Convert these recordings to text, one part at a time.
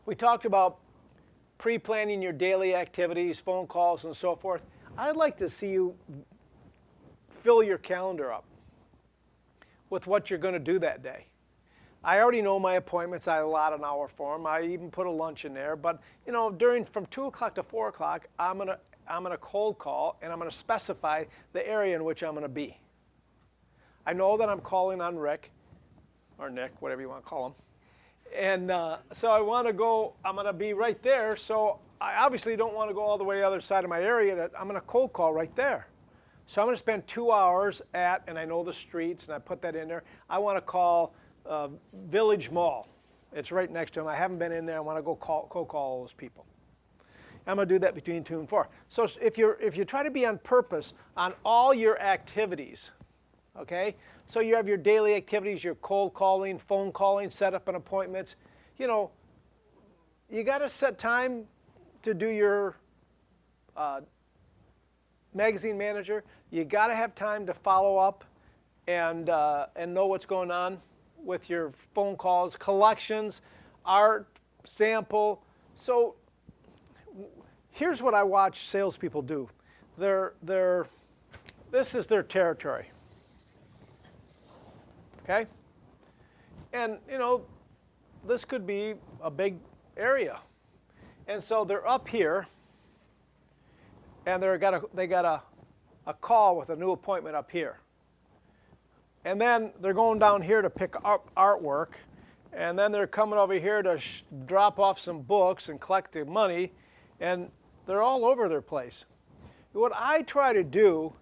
We talked about pre-planning your daily activities, phone calls, and so forth. I'd like to see you fill your calendar up with what you're going to do that day. I already know my appointments. I allot an hour for them. I even put a lunch in there. But you know, from 2 o'clock to 4 o'clock, I'm gonna cold call, and I'm gonna specify the area in which I'm gonna be. I know that I'm calling on Rick or Nick, whatever you want to call him. And so I want to go, I'm going to be right there. So I obviously don't want to go all the way to the other side of my area. I'm going to cold call right there. So I'm going to spend 2 hours and I know the streets, and I put that in there. I want to call Village Mall. It's right next to them. I haven't been in there. I want to go cold call all those people. I'm going to do that between 2 and 4. So if you try to be on purpose on all your activities, okay? So you have your daily activities, your cold calling, phone calling, set up an appointments. You know, you got to set time to do your magazine manager. You got to have time to follow up and know what's going on with your phone calls, collections, art, sample. So here's what I watch salespeople do. This is their territory. Okay? And you know, this could be a big area. And so they're up here, and they got a call with a new appointment up here. And then they're going down here to pick up artwork, and then they're coming over here to drop off some books and collect the money, and they're all over their place. What I try to do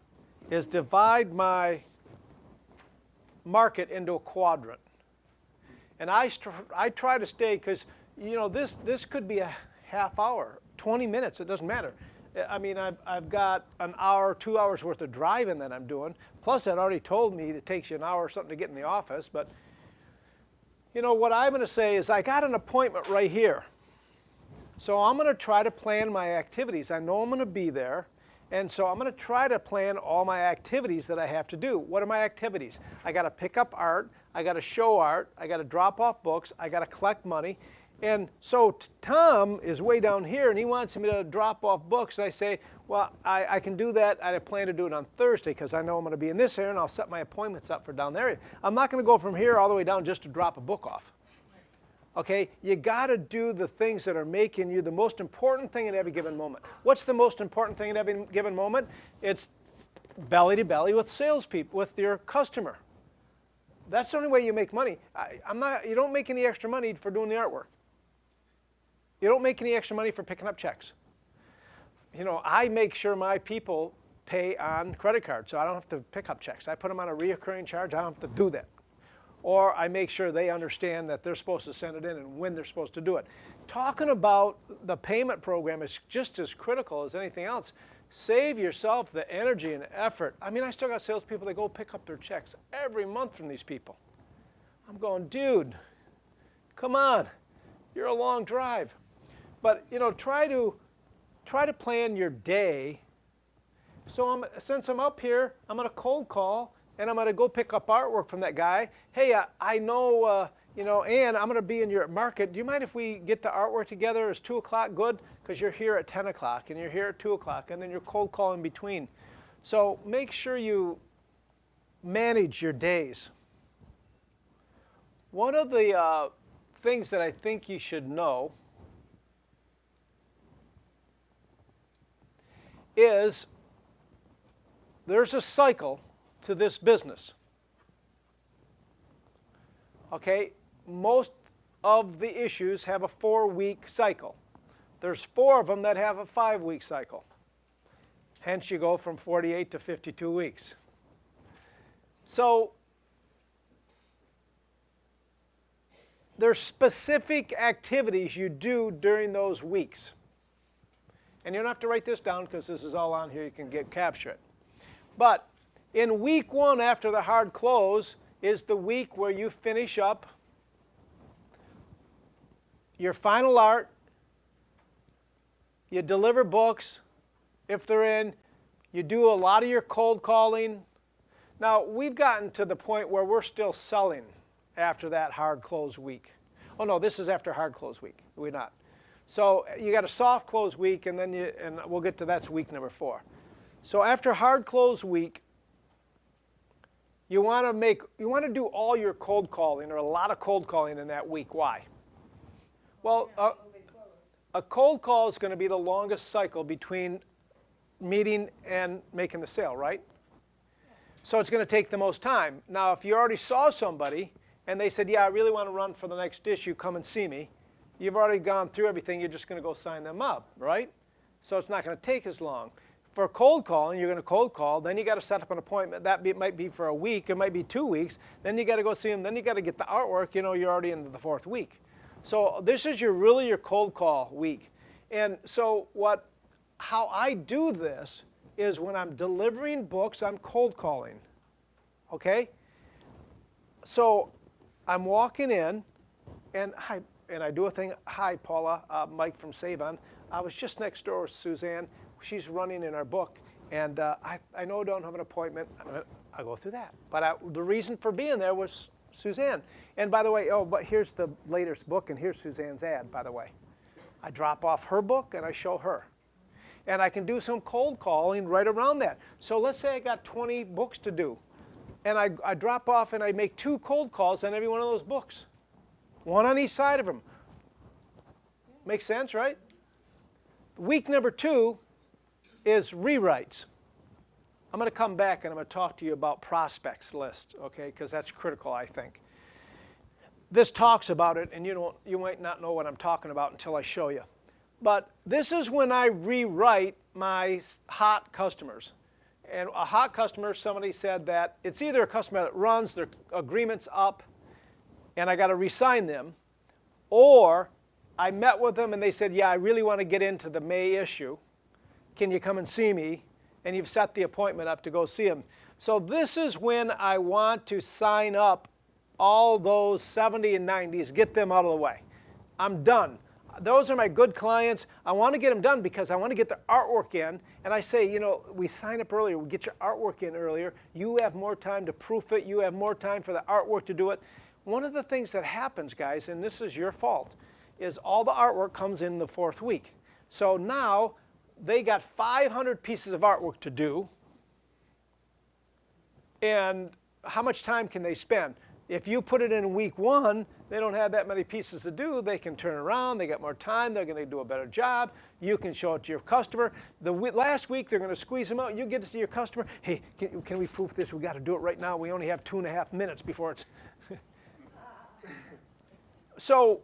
is divide my market into a quadrant. And I try to stay, because you know, this could be a half hour, 20 minutes, it doesn't matter. I mean, I've got an hour, 2 hours worth of driving that I'm doing. Plus, it already told me it takes you an hour or something to get in the office. But you know, what I'm going to say is I got an appointment right here. So I'm going to try to plan my activities. I know I'm going to be there. And so I'm going to try to plan all my activities that I have to do. What are my activities? I got to pick up art. I got to show art. I got to drop off books. I got to collect money. And so Tom is way down here, and he wants me to drop off books. And I say, well, I can do that. I plan to do it on Thursday because I know I'm going to be in this area, and I'll set my appointments up for down there. I'm not going to go from here all the way down just to drop a book off. Okay, you got to do the things that are making you the most important thing at every given moment. What's the most important thing at every given moment? It's belly to belly with salespeople, with your customer. That's the only way you make money. You don't make any extra money for doing the artwork. You don't make any extra money for picking up checks. You know, I make sure my people pay on credit card, so I don't have to pick up checks. I put them on a reoccurring charge. I don't have to do that. Or I make sure they understand that they're supposed to send it in and when they're supposed to do it. Talking about the payment program is just as critical as anything else. Save yourself the energy and effort. I mean, I still got salespeople that go pick up their checks every month from these people. I'm going, dude, come on, you're a long drive. But you know, try to plan your day. So since I'm up here, I'm going to cold call. And I'm going to go pick up artwork from that guy. Hey, I know, you know, Ann, I'm going to be in your market. Do you mind if we get the artwork together? Is 2 o'clock good? Because you're here at 10 o'clock, and you're here at 2 o'clock, and then you're cold call in between. So make sure you manage your days. One of the things that I think you should know is there's a cycle to this business. Okay, most of the issues have a 4-week cycle. There's 4 of them that have a 5-week cycle. Hence you go from 48 to 52 weeks. So there's specific activities you do during those weeks. And you don't have to write this down because this is all on here, you can capture it. But in week 1 after the hard close is the week where you finish up your final art, you deliver books, if they're in, you do a lot of your cold calling. Now, we've gotten to the point where we're still selling after that hard close week. Oh no, this is after hard close week. We're not. So you got a soft close week, and then we'll get to that's week number 4. So after hard close week, you want to do all your cold calling, or a lot of cold calling in that week. Why? Well, a cold call is going to be the longest cycle between meeting and making the sale, right? So it's going to take the most time. Now, if you already saw somebody and they said, yeah, I really want to run for the next issue, come and see me, you've already gone through everything, you're just going to go sign them up, right? So it's not going to take as long. For cold calling, you're going to cold call, then you got to set up an appointment. Might be for a week, it might be 2 weeks, then you got to go see them, then you got to get the artwork, you're already into the 4th week. So this is really your cold call week. And so how I do this is when I'm delivering books, I'm cold calling, okay? So I'm walking in, and I do a thing. Hi, Paula, Mike from Save-On. I was just next door with Suzanne. She's running in our book, and I know I don't have an appointment. I'll go through that. But the reason for being there was Suzanne. And by the way, but here's the latest book, and here's Suzanne's ad, by the way. I drop off her book, and I show her. And I can do some cold calling right around that. So let's say I got 20 books to do. And I drop off and I make 2 cold calls on every one of those books. 1 on each side of them. Makes sense, right? Week number 2 is rewrites. I'm going to come back and I'm going to talk to you about prospects list, okay? Because that's critical, I think. This talks about it, and you might not know what I'm talking about until I show you. But this is when I rewrite my hot customers. And a hot customer, somebody said that it's either a customer that runs, their agreement's up, and I got to re-sign them, or I met with them and they said, yeah, I really want to get into the May issue. Can you come and see me? And you've set the appointment up to go see them. So this is when I want to sign up all those 70 and 90s, get them out of the way. I'm done. Those are my good clients. I want to get them done because I want to get the artwork in. And I say, we sign up earlier. We get your artwork in earlier. You have more time to proof it. You have more time for the artwork to do it. One of the things that happens, guys, and this is your fault, is all the artwork comes in the 4th week. So now they got 500 pieces of artwork to do. And how much time can they spend? If you put it in week 1, they don't have that many pieces to do. They can turn around. They got more time. They're going to do a better job. You can show it to your customer. Last week, they're going to squeeze them out. You get it to your customer. Hey, can we proof this? We got to do it right now. We only have 2.5 minutes before it's. So,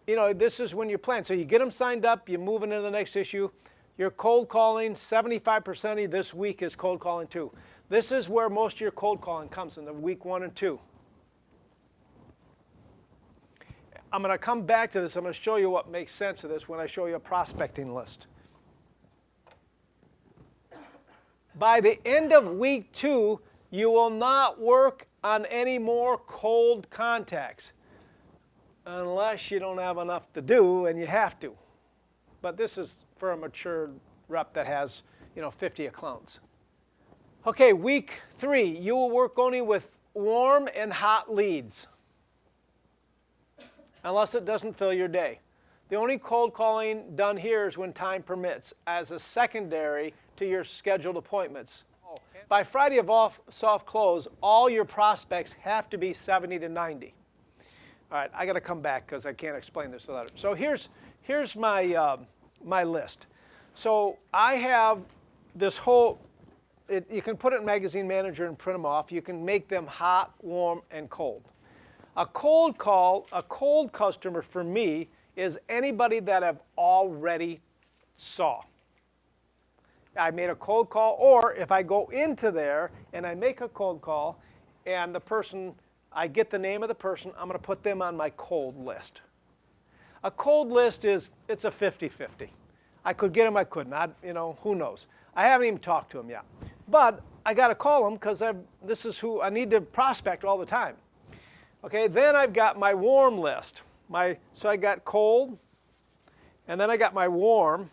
this is when you plan. So you get them signed up. You move into the next issue. You're cold calling. 75% of this week is cold calling too. This is where most of your cold calling comes in the week 1 and 2. I'm going to come back to this. I'm going to show you what makes sense of this when I show you a prospecting list. By the end of week 2, you will not work on any more cold contacts unless you don't have enough to do and you have to. But this is for a mature rep that has, 50 accounts. Okay, week 3, you will work only with warm and hot leads, unless it doesn't fill your day. The only cold calling done here is when time permits, as a secondary to your scheduled appointments. By Friday of soft close, all your prospects have to be 70 to 90. All right, I got to come back because I can't explain this without it. So here's my my list. So I have this whole. You can put it in Magazine Manager and print them off. You can make them hot, warm, and cold. A cold call, a cold customer for me is anybody that I've already saw. I made a cold call, or if I go into there and I make a cold call and the person, I get the name of the person, I'm going to put them on my cold list. A cold list it's a 50-50. I could get them, I couldn't. Who knows? I haven't even talked to them yet. But I got to call them because this is who I need to prospect all the time. Okay, then I've got my warm list. So I got cold, and then I got my warm.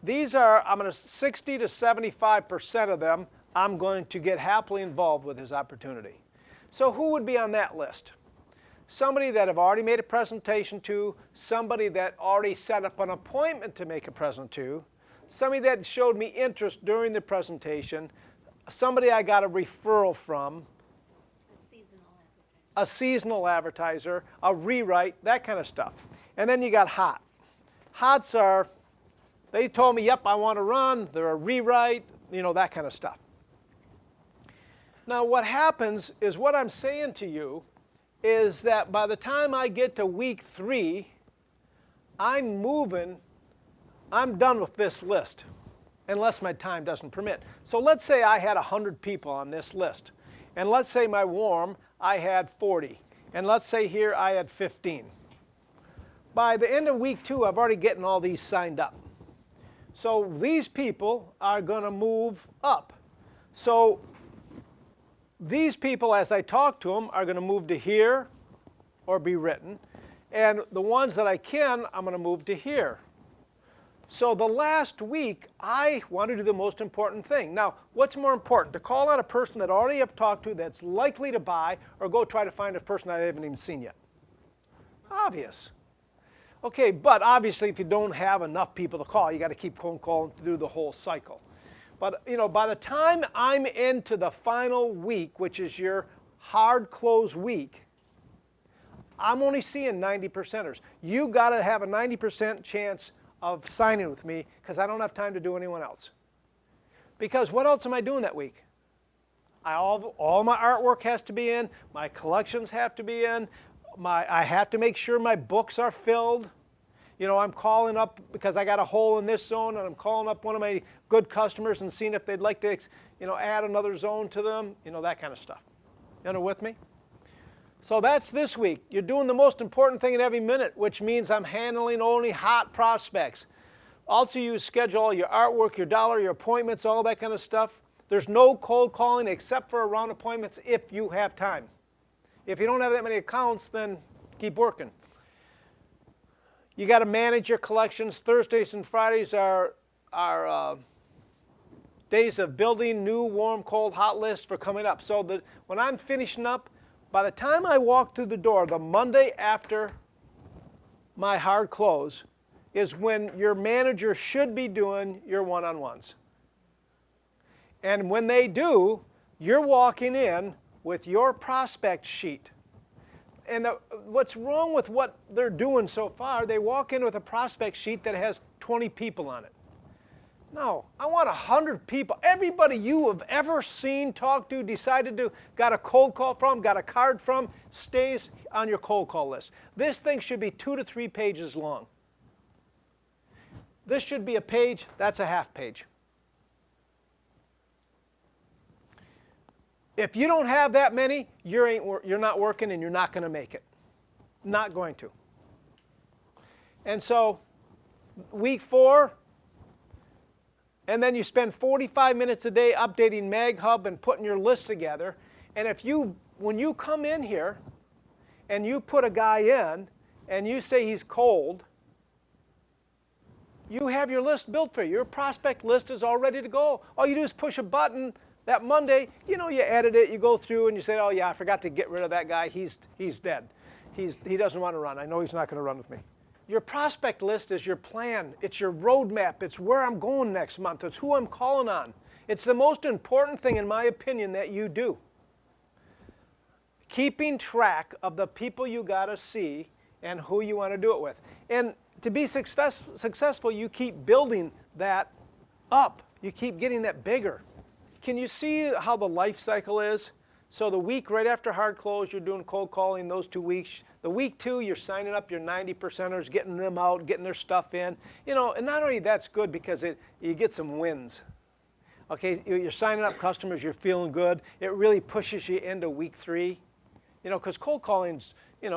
These are, 60 to 75% of them, I'm going to get happily involved with his opportunity. So who would be on that list? somebody that I've already made a presentation to, somebody that already set up an appointment to make a present to, somebody that showed me interest during the presentation, somebody I got a referral from, a seasonal advertiser, a rewrite, that kind of stuff. And then you got hot. Hots are, they told me, yep, I want to run, they're a rewrite, you know, that kind of stuff. Now what happens is what I'm saying to you is that by the time I get to week 3, I'm done with this list, unless my time doesn't permit. So let's say I had 100 people on this list. And let's say my warm, I had 40. And let's say here I had 15. By the end of week 2, I've already gotten all these signed up. So these people are going to move up. So these people, as I talk to them, are going to move to here or be written. And the ones that I can, I'm going to move to here. So the last week, I want to do the most important thing. Now, what's more important? To call on a person that I already have talked to that's likely to buy, or go try to find a person I haven't even seen yet? Obvious. Okay, but obviously if you don't have enough people to call, you got to keep phone calling to do the whole cycle. But you know, by the time I'm into the final week, which is your hard close week, I'm only seeing 90%ers. You got to have a 90% chance of signing with me because I don't have time to do anyone else. Because what else am I doing that week? All my artwork has to be in, my collections have to be in, I have to make sure my books are filled. You know, I'm calling up because I got a hole in this zone, and I'm calling up one of my good customers and seeing if they'd like to, you know, add another zone to them, you know, that kind of stuff. You know, with me? So that's this week. You're doing the most important thing in every minute, which means I'm handling only hot prospects. Also, you schedule all your artwork, your dollar, your appointments, all that kind of stuff. There's no cold calling except for around appointments if you have time. If you don't have that many accounts, then keep working. You got to manage your collections. Thursdays and Fridays are days of building new warm, cold, hot lists for coming up. So that when I'm finishing up, by the time I walk through the door, the Monday after my hard close is when your manager should be doing your one-on-ones. And when they do, you're walking in with your prospect sheet. And what's wrong with what they're doing so far, they walk in with a prospect sheet that has 20 people on it. No, I want 100 people. Everybody you have ever seen, talked to, decided to, got a cold call from, got a card from, stays on your cold call list. This thing should be 2 to 3 pages long. This should be a page, that's a half page. If you don't have that many, you're not working and you're not going to make it. Not going to. And so, week 4, and then you spend 45 minutes a day updating MagHub and putting your list together. And when you come in here and you put a guy in and you say he's cold, you have your list built for you. Your prospect list is all ready to go. All you do is push a button. That Monday, you know, you edit it, you go through and you say, oh yeah, I forgot to get rid of that guy. He's dead. He doesn't want to run. I know he's not going to run with me. Your prospect list is your plan. It's your roadmap. It's where I'm going next month. It's who I'm calling on. It's the most important thing, in my opinion, that you do. Keeping track of the people you got to see and who you want to do it with. And to be successful, you keep building that up. You keep getting that bigger. Can you see how the life cycle is? So the week right after hard close, you're doing cold calling those 2 weeks. The week 2, you're signing up your 90%ers, getting them out, getting their stuff in. You know, and not only that's good because you get some wins. Okay, you're signing up customers, you're feeling good. It really pushes you into week 3. You know, because cold calling's, you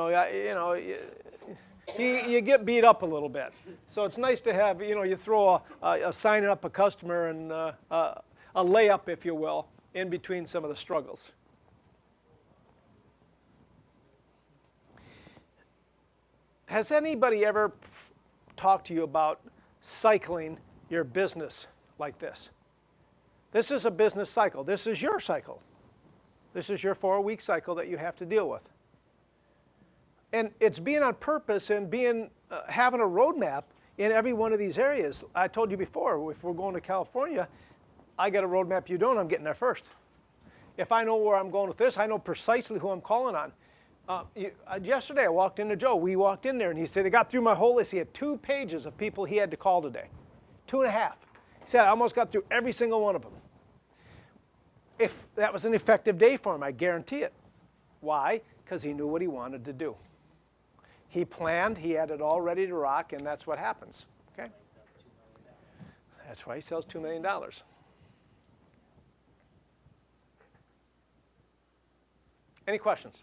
get beat up a little bit. So it's nice to have, you know, you throw a signing up a customer and a layup, if you will, in between some of the struggles. Has anybody ever talked to you about cycling your business like this? This is a business cycle. This is your cycle. This is your 4-week cycle that you have to deal with. And it's being on purpose and being having a roadmap in every one of these areas. I told you before, if we're going to California, I got a roadmap you don't, I'm getting there first. If I know where I'm going with this, I know precisely who I'm calling on. Yesterday I walked into Joe. We walked in there and he said, I got through my whole list. He had 2 pages of people he had to call today. 2.5. He said, I almost got through every single one of them. If that was an effective day for him, I guarantee it. Why? Because he knew what he wanted to do. He planned, he had it all ready to rock, and that's what happens. Okay? That's why he sells $2 million. Any questions?